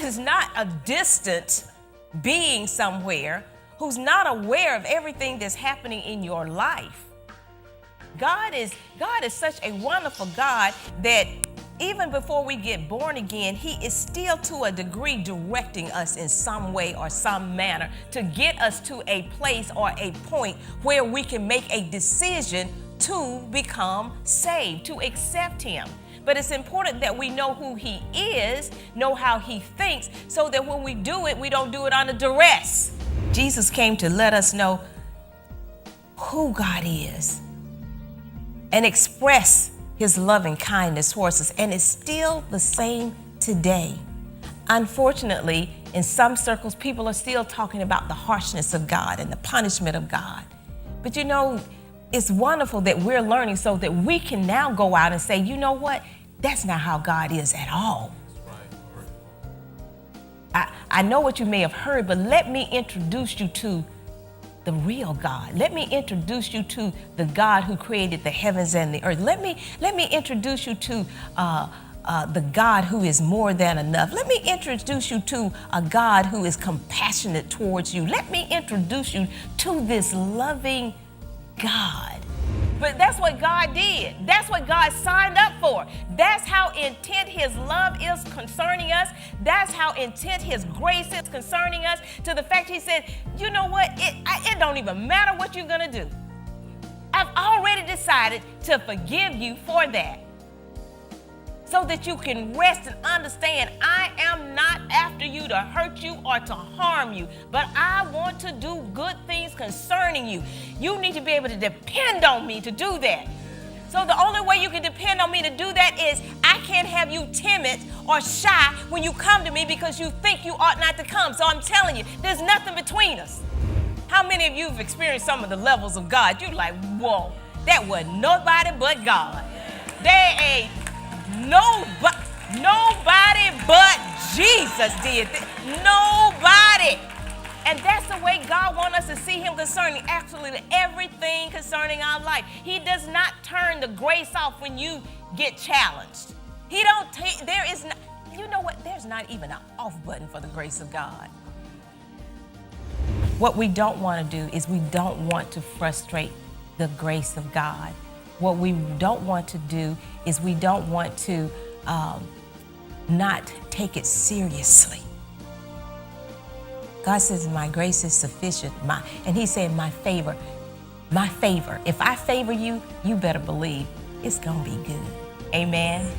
is not a distant being somewhere who's not aware of everything that's happening in your life. God is such a wonderful God that even before we get born again, he is still to a degree directing us in some way or some manner to get us to a place or a point where we can make a decision to become saved, to accept him. But it's important that we know who he is, know how he thinks, so that when we do it, we don't do it under duress. Jesus came to let us know who God is and express his loving kindness towards us, and it's still the same today. Unfortunately, in some circles, people are still talking about the harshness of God and the punishment of God. But you know, it's wonderful that we're learning so that we can now go out and say, you know what? That's not how God is at all. I know what you may have heard, but let me introduce you to the real God. Let me introduce you to the God who created the heavens and the earth. Let me introduce you to the God who is more than enough. Let me introduce you to a God who is compassionate towards you. Let me introduce you to this loving God. But that's what God did. That's what God signed up for. That's how intent his love is concerning us. That's how intent his grace is concerning us, to the fact he said, you know what? It don't even matter what you're going to do. I've already decided to forgive you for that, so that you can rest and understand I am not after you to hurt you or to harm you, but I want to do good things concerning you. You need to be able to depend on me to do that. So the only way you can depend on me to do that is I can't have you timid or shy when you come to me because you think you ought not to come. So I'm telling you, there's nothing between us. How many of you have experienced some of the levels of God? You're like, whoa, that was nobody but God. There ain't nobody but Jesus did this. Nobody. And that's the way God wants us to see him concerning absolutely everything concerning our life. He does not turn the grace off when you get challenged. He don't take, there is not, you know what? There's not even an off button for the grace of God. What we don't want to do is we don't want to frustrate the grace of God. What we don't want to do is we don't want to not take it seriously. God says, my grace is sufficient. And he said, my favor. If I favor you, you better believe it's going to be good. Amen.